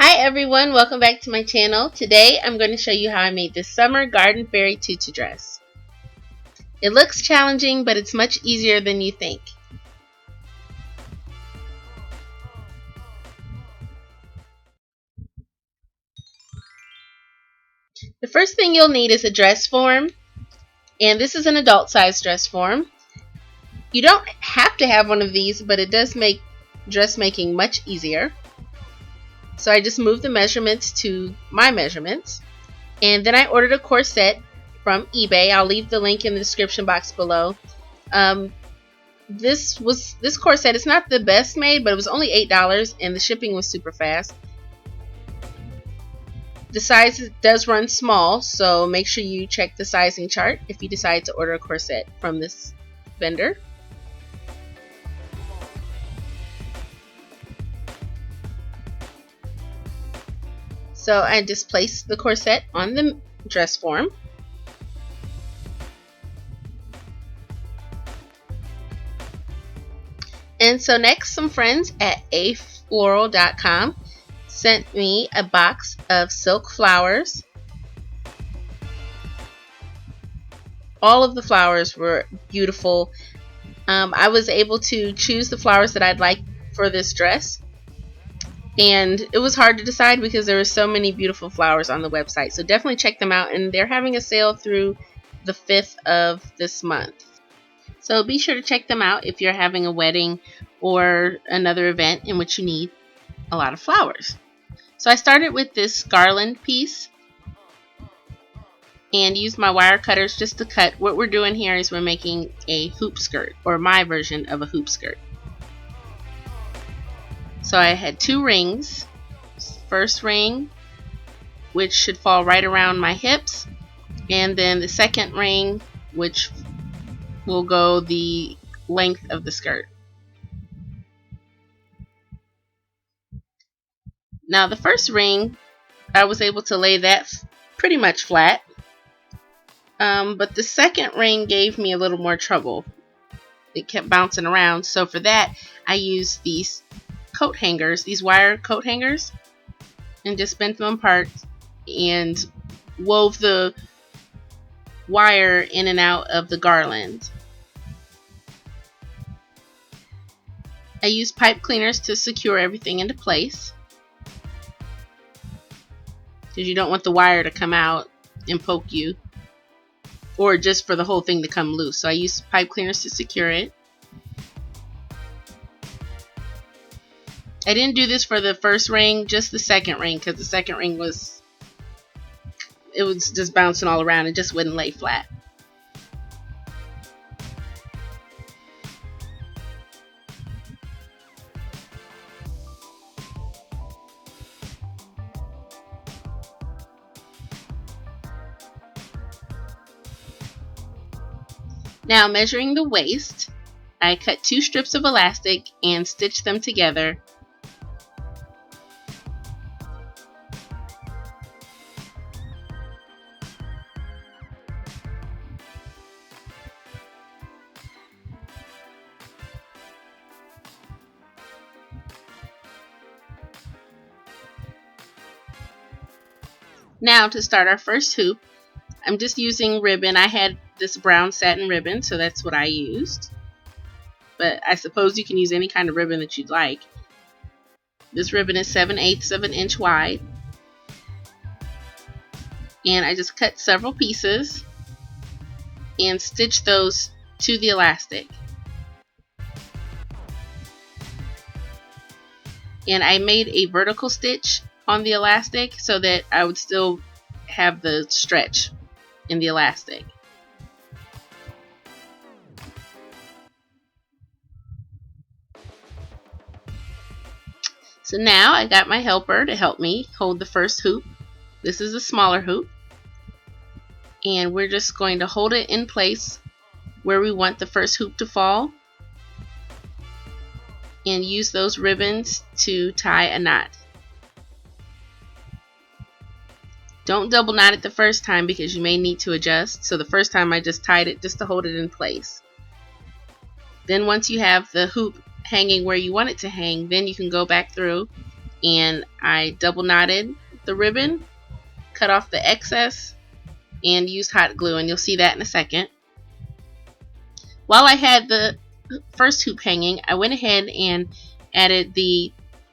Hi everyone, welcome back to my channel. Today I'm going to show you how I made this summer garden fairy tutu dress. It looks challenging, but it's much easier than you think. The first thing you'll need is a dress form, and this is an adult size dress form. You don't have to have one of these, but it does make dressmaking much easier. So I just moved the measurements to my measurements, and then I ordered a corset from eBay. I'll leave the link in the description box below. This corset is not the best made, but it was only $8 and the shipping was super fast. The size does run small, so make sure you check the sizing chart if you decide to order a corset from this vendor. So I just placed the corset on the dress form. And so next, some friends at afloral.com sent me a box of silk flowers. All of the flowers were beautiful. I was able to choose the flowers that I'd like for this dress. And it was hard to decide because there were so many beautiful flowers on the website. So definitely check them out. And they're having a sale through the 5th of this month. So be sure to check them out if you're having a wedding or another event in which you need a lot of flowers. So I started with this Garland piece and used my wire cutters just to cut. What we're doing here is we're making a hoop skirt, or my version of a hoop skirt. So I had 2 rings. First ring, which should fall right around my hips, and then the second ring, which will go the length of the skirt. Now the first ring, I was able to lay that pretty much flat, but the second ring gave me a little more trouble. It kept bouncing around, so for that I used these coat hangers, these wire coat hangers, and just bent them apart and wove the wire in and out of the garland. I used pipe cleaners to secure everything into place, because you don't want the wire to come out and poke you, or just for the whole thing to come loose. So I used pipe cleaners to secure it. I didn't do this for the first ring, just the second ring, because the second ring was just bouncing all around. It just wouldn't lay flat. Now measuring the waist, I cut 2 strips of elastic and stitched them together. Now to start our first hoop, I'm just using ribbon. I had this brown satin ribbon, so that's what I used. But I suppose you can use any kind of ribbon that you'd like. This ribbon is 7/8 of an inch wide. And I just cut several pieces and stitched those to the elastic. And I made a vertical stitch on the elastic so that I would still have the stretch in the elastic. So now I got my helper to help me hold the first hoop. This is a smaller hoop, and we're just going to hold it in place where we want the first hoop to fall, and use those ribbons to tie a knot. Don't double knot it the first time because you may need to adjust. So the first time I just tied it just to hold it in place. Then once you have the hoop hanging where you want it to hang, then you can go back through and I double knotted the ribbon, cut off the excess, and used hot glue, and you'll see that in a second. While I had the first hoop hanging, I went ahead and added the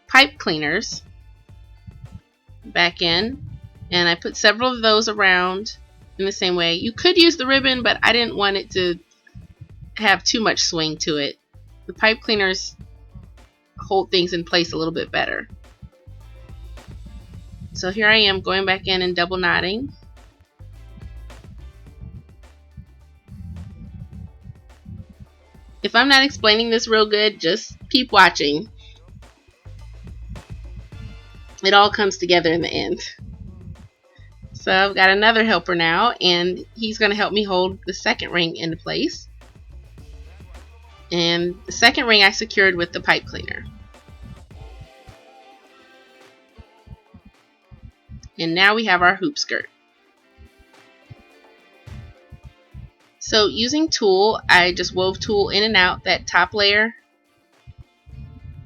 pipe cleaners back in, and I put several of those around in the same way. You could use the ribbon, but I didn't want it to have too much swing to it. The pipe cleaners hold things in place a little bit better. So here I am going back in and double knotting. If I'm not explaining this real good, just keep watching. It all comes together in the end. So I've got another helper now, and he's going to help me hold the second ring into place. And the second ring I secured with the pipe cleaner. And now we have our hoop skirt. So using tulle, I just wove tulle in and out that top layer,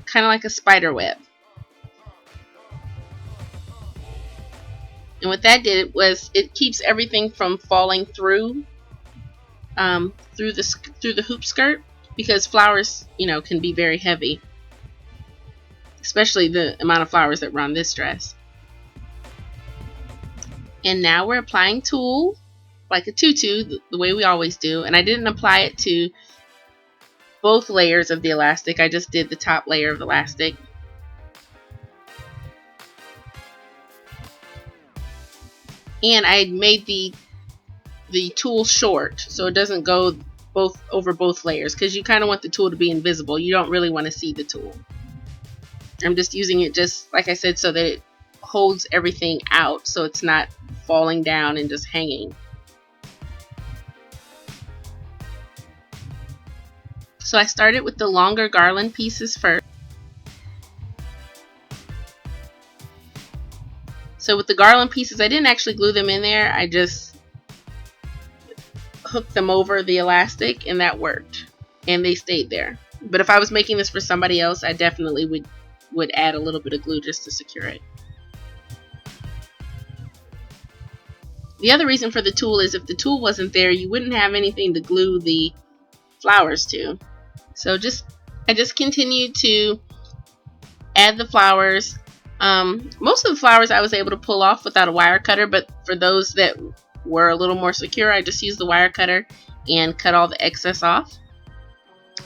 kind of like a spider web. And what that did was it keeps everything from falling through the hoop skirt, because flowers, you know, can be very heavy, especially the amount of flowers that were on this dress. And now we're applying tulle like a tutu, the way we always do. And I didn't apply it to both layers of the elastic. I just did the top layer of elastic. And I made the tulle short, so it doesn't go over both layers, because you kind of want the tulle to be invisible. You don't really want to see the tulle. I'm just using it, just like I said, so that it holds everything out, so it's not falling down and just hanging. So I started with the longer garland pieces first. So with the garland pieces, I didn't actually glue them in there. I just hooked them over the elastic, and that worked. And they stayed there. But if I was making this for somebody else, I definitely would add a little bit of glue just to secure it. The other reason for the tulle is if the tulle wasn't there, you wouldn't have anything to glue the flowers to. So I just continued to add the flowers. Most of the flowers I was able to pull off without a wire cutter, but for those that were a little more secure, I just used the wire cutter and cut all the excess off.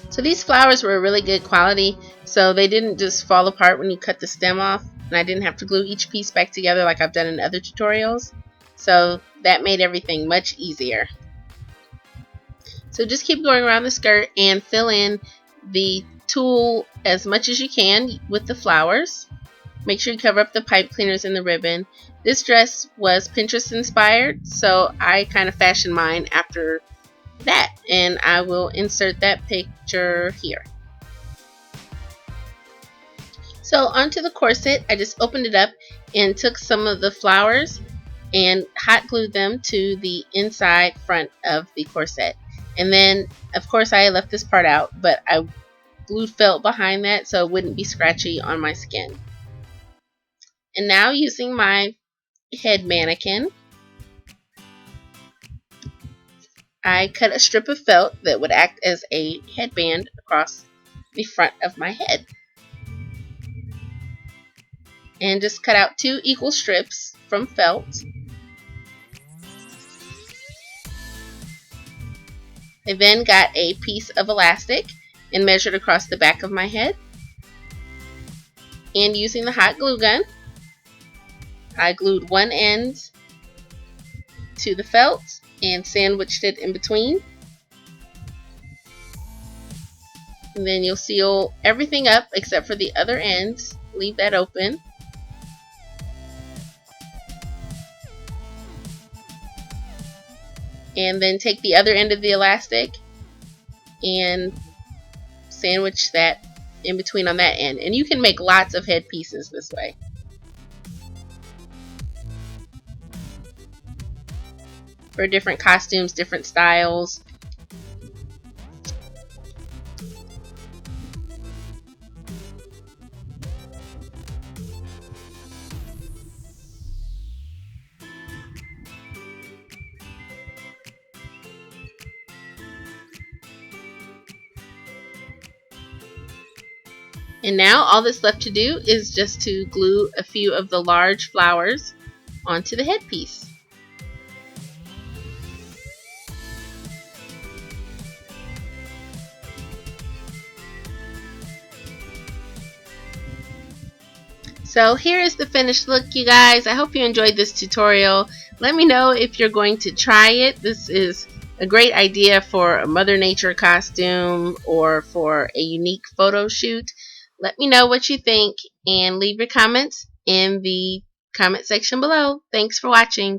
So these flowers were really good quality, so they didn't just fall apart when you cut the stem off, and I didn't have to glue each piece back together like I've done in other tutorials. So that made everything much easier. So just keep going around the skirt and fill in the tulle as much as you can with the flowers. Make sure you cover up the pipe cleaners and the ribbon. This dress was Pinterest inspired, so I kind of fashioned mine after that, and I will insert that picture here. So onto the corset, I just opened it up and took some of the flowers and hot glued them to the inside front of the corset. And then, of course, I left this part out, but I glued felt behind that so it wouldn't be scratchy on my skin. And now, using my head mannequin, I cut a strip of felt that would act as a headband across the front of my head. And just cut out 2 equal strips from felt. I then got a piece of elastic and measured across the back of my head. And using the hot glue gun, I glued one end to the felt and sandwiched it in between. And then you'll seal everything up except for the other ends. Leave that open. And then take the other end of the elastic and sandwich that in between on that end. And you can make lots of head pieces this way. For different costumes, different styles. And now all that's left to do is just to glue a few of the large flowers onto the headpiece. So here is the finished look, you guys. I hope you enjoyed this tutorial. Let me know if you're going to try it. This is a great idea for a Mother Nature costume or for a unique photo shoot. Let me know what you think and leave your comments in the comment section below. Thanks for watching.